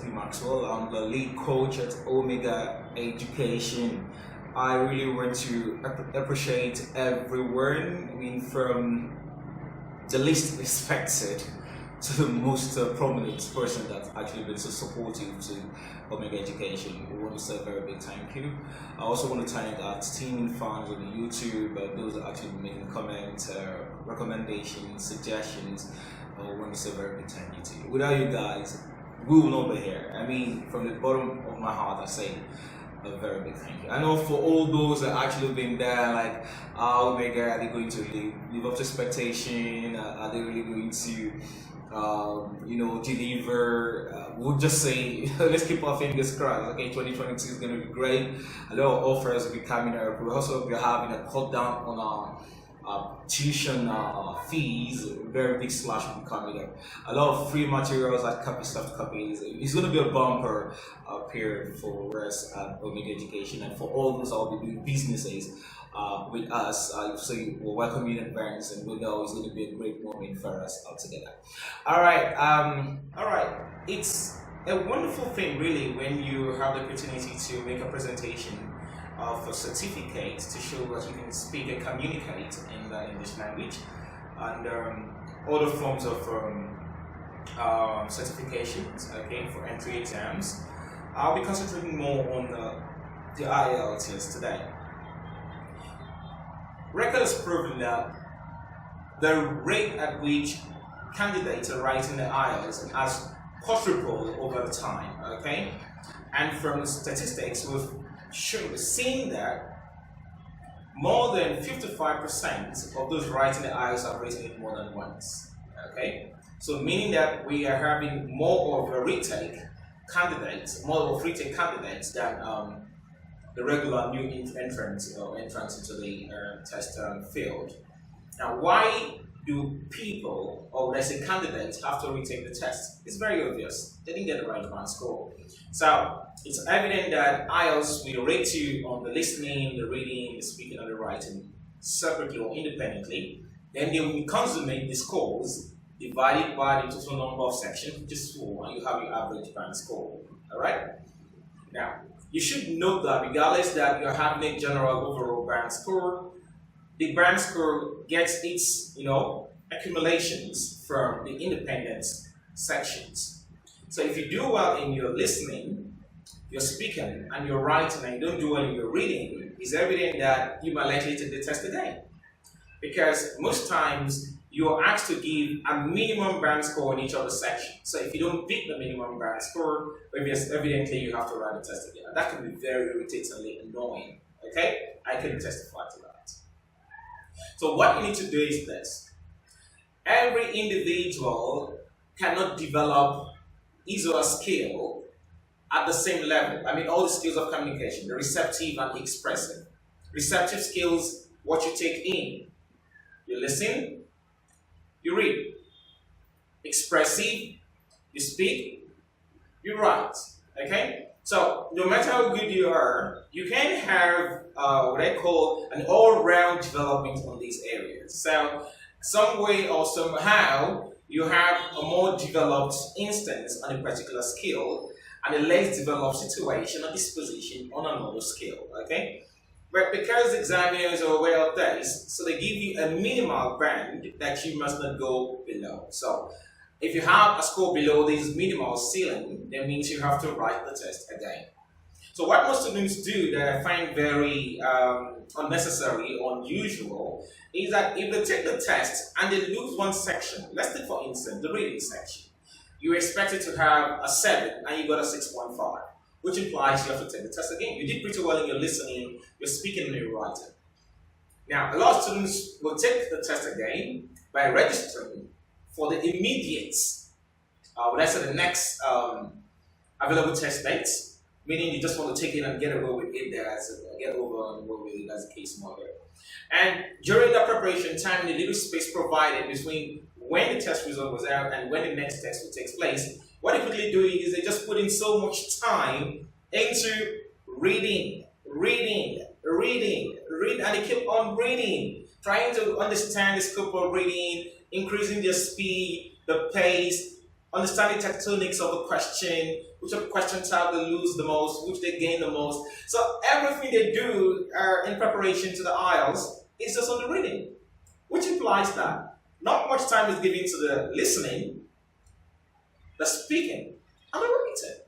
Maxwell. I'm the lead coach at Omega Education. I really want to appreciate everyone. I mean, from the least expected to the most prominent person that's actually been so supportive to Omega Education. We want to say a very big thank you. I also want to thank our team fans on YouTube, those that actually making comments, recommendations, suggestions. I want to say a very big thank you to you. Without you guys, we will not be here. I mean, from the bottom of my heart, I say a very big thank you. I know for all those that actually been there, like, oh my God, are they going to live up to expectation? Are they really going to, deliver? We'll just say, let's keep our fingers crossed. Okay, 2022 is going to be great. A lot of offers will be coming up. We also be having a cut down on our tuition fees. Very big slash will be coming up. A lot of free materials like soft copies. It's going to be a bumper period for us at Omega Education, and for all those that will be doing businesses with us. So we're welcoming in advance, and we know it's going to be a great moment for us all together. All right. It's a wonderful thing, really, when you have the opportunity to make a presentation of a certificate to show that you can speak and communicate in the English language, and other forms of certifications, okay, for entry exams. I'll be concentrating more on the IELTS today. Record has proven that the rate at which candidates are writing the IELTS has quadrupled over the time, okay? And from statistics, we've seen that more than 55% of those writing the IELTS have written it more than once, okay? So meaning that we are having more of a retake candidates, than the regular new entrants into the test field. Now, why do people, or let's say candidates, have to retake the test? It's very obvious. They didn't get the right amount score. So it's evident that IELTS will rate you on the listening, the reading, the speaking, and the writing separately or independently. Then they will consummate the scores divided by the total number of sections, which is 4, and you have your average band score. All right. Now, you should note that regardless that you're having a general overall band score, the band score gets its, accumulations from the independent sections. So if you do well in your listening, your speaking, and your writing, and you don't do well in your reading, it's evident that you might likely take the test again. Because most times, you're asked to give a minimum band score in each of the sections. So if you don't beat the minimum band score, evidently you have to write the test again. And that can be very irritatingly annoying. Okay? I can testify to that. So what you need to do is this. Every individual cannot develop his or her skill at the same level. I mean, all the skills of communication, the receptive and the expressive. Receptive skills, what you take in. You listen, you read. Expressive, you speak, you write. Okay? So, no matter how good you are, you can have what I call an all-round development on these areas. So, some way or somehow, you have a more developed instance on a particular skill and a less developed situation or disposition on another skill. Okay? But because examiners are aware of this, so they give you a minimal band that you must not go below. So if you have a score below this minimal ceiling, that means you have to write the test again. So what most students do that I find very unnecessary or unusual is that if they take the test and they lose one section, let's take for instance the reading section, you expected to have a 7 and you got a 6.5. Which implies you have to take the test again. You did pretty well in your listening, your speaking, and your writing. Now, a lot of students will take the test again by registering for the immediate, let's say the next available test dates, meaning you just want to take it and get away with it there, get over and work with it as a case model. And during the preparation time, the little space provided between when the test result was out and when the next test will take place, what they quickly do is they just put in so much time into reading, and they keep on reading, trying to understand the scope of reading, increasing their speed, the pace, understanding tectonics of the question, which of the question type they lose the most, which they gain the most. So everything they do in preparation to the IELTS is just on the reading, which implies that not much time is given to the listening, the speaking, and the writing.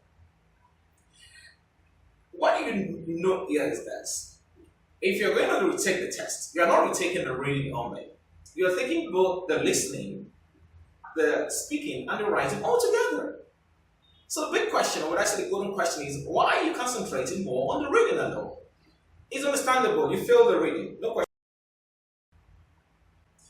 What you know here is this. If you're going to retake the test, you're not retaking the reading only. You're taking both the listening, the speaking, and the writing all together. So the big question, or what I say the golden question is, why are you concentrating more on the reading alone? It's understandable. You fail the reading. No question.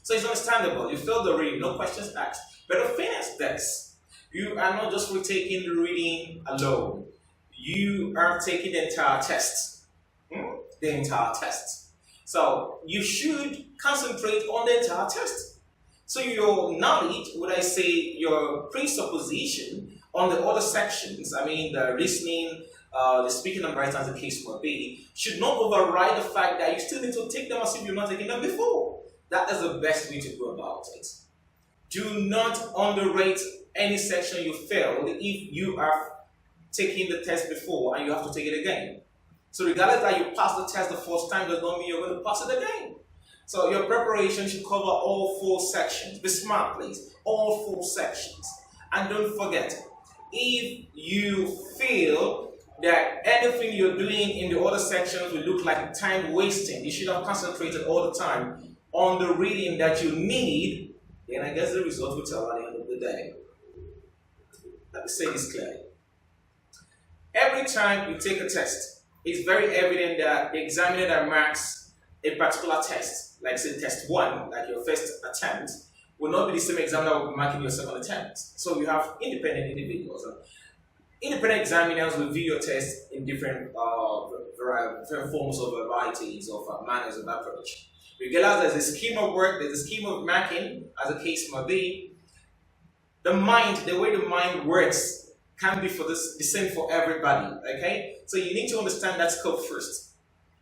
So it's understandable. You fail the reading. No questions asked. But the thing is this. You are not just retaking the reading alone. You are taking the entire test. The entire test. So you should concentrate on the entire test. So your knowledge, would I say your presupposition on the other sections, I mean the listening, the speaking and writing as the case might be, should not override the fact that you still need to take them as if you've not taken them before. That is the best way to go about it. Do not underrate any section you failed if you are taking the test before and you have to take it again. So regardless that you pass the test the first time does not mean you're going to pass it again. So your preparation should cover all 4 sections. Be smart, please. All 4 sections. And don't forget, if you feel that anything you're doing in the other sections will look like time wasting, you should have concentrated all the time on the reading that you need, then I guess the result will tell at the end of the day. Let me say this clearly. Every time you take a test, it's very evident that the examiner that marks a particular test, like say test 1, like your first attempt, will not be the same examiner who will be marking your second attempt. So you have independent individuals. Independent examiners will view your test in different forms of varieties of manners of approach. Regardless, there's a scheme of work, there's a scheme of marking, as the case might be. The way the mind works can be the same for everybody, okay? So you need to understand that scope first.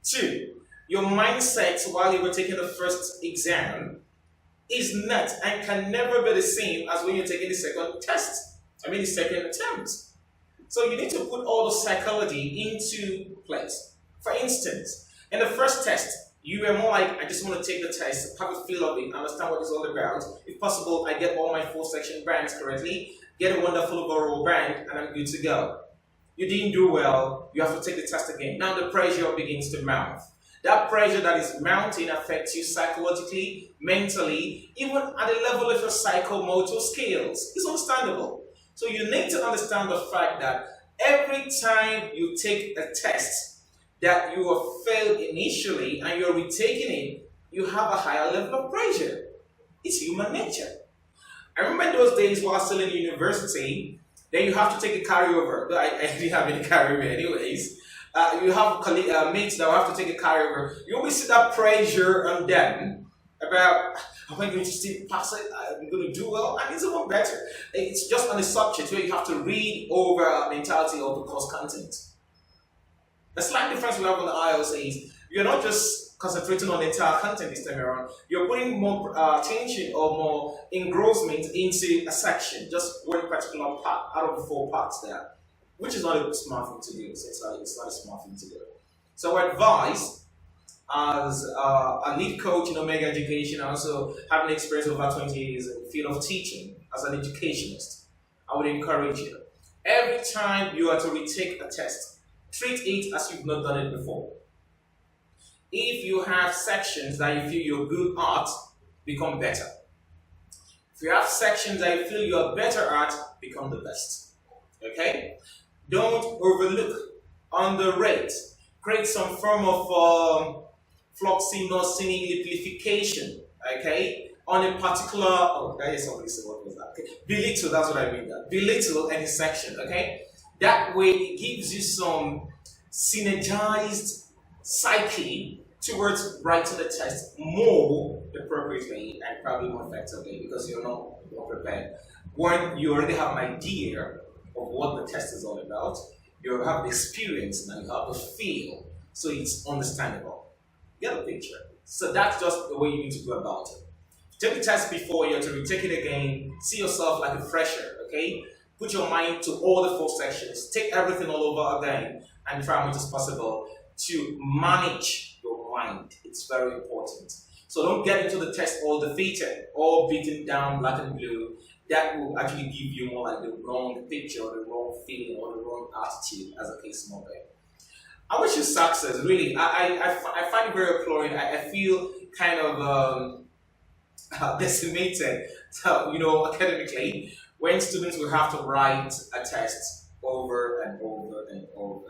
2, your mindset while you were taking the first exam is not and can never be the same as when you're taking the second test. The second attempt. So you need to put all the psychology into place. For instance, in the first test, you were more like, I just want to take the test, have a feel of it, understand what it's all about. If possible, I get all my 4 section bands correctly, get a wonderful overall band, and I'm good to go. You didn't do well, you have to take the test again. Now the pressure begins to mount. That pressure that is mounting affects you psychologically, mentally, even at the level of your psychomotor skills. It's understandable. So you need to understand the fact that every time you take a test that you have failed initially and you're retaking it, you have a higher level of pressure. It's human nature. I remember in those days while still in university, then you have to take a carryover. I didn't have any carryover anyways. You have mates that will have to take a carryover. You always see that pressure on them about, am I going to still pass it? I'm going to do well? And it's even better. It's just on the subject where you have to read over the entirety of the course content. The slight difference we have on the IELTS is you're not just concentrating on the entire content this time around. You're putting more attention or more engrossment into a section, just one particular part out of the 4 parts there, which is not a smart thing to do. It's not a smart thing to do. So I advise, as a lead coach in Omega Education, also having experience over 20 years in the field of teaching as an educationist, I would encourage you. Every time you are to retake a test, treat it as you've not done it before. If you have sections that you feel you're good at, become better. If you have sections that you feel you're better at, become the best. Okay? Don't overlook, underrate, create some form of floccinauciniliplification, okay? On a particular, somebody said, what was that? Okay. Belittle, that's what I mean. Belittle any section, okay? That way it gives you some synergized psyche towards writing the test more appropriately and probably more effectively because you're not more prepared. One, you already have an idea of what the test is all about. You have the experience now, you have the feel, so it's understandable. Get the picture. So that's just the way you need to go about it. Take the test before you have to retake it again. See yourself like a fresher, okay? Put your mind to all the 4 sections. Take everything all over again and try as much as possible to manage your mind. It's very important. So don't get into the test all defeated, all beaten down, black and blue. That will actually give you more like the wrong picture, or the wrong feeling, or the wrong attitude, as a case may be. I wish you success, really. I find it very applauding. I feel kind of decimated, academically, when students will have to write a test over and over and over.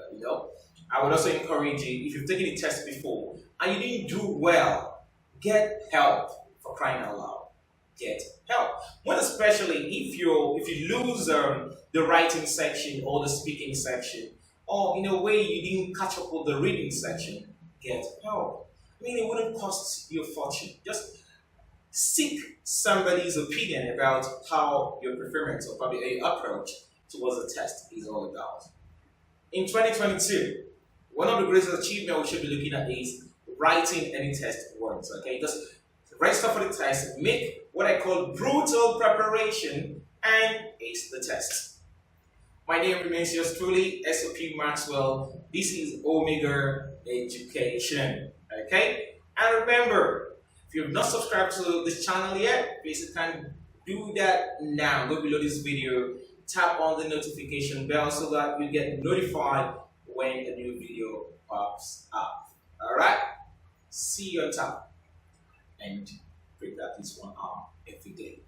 I would also encourage you, if you've taken a test before and you didn't do well, get help, for crying out loud. Get help. When especially if you lose the writing section or the speaking section, or in a way you didn't catch up with the reading section, get help. I mean, it wouldn't cost you a fortune. Just seek somebody's opinion about how your preference or probably your approach towards the test is all about. In 2022, one of the greatest achievements we should be looking at is writing any test words. Okay, just register for the test, make what I call brutal preparation, and ace the test. My name remains yours truly, SOP Maxwell. This is Omega Education. Okay, and remember, if you have not subscribed to this channel yet, please you can do that now. Go below this video, tap on the notification bell so that you get notified when a new video pops up. Alright? See you on top. And break at least 1 hour every day.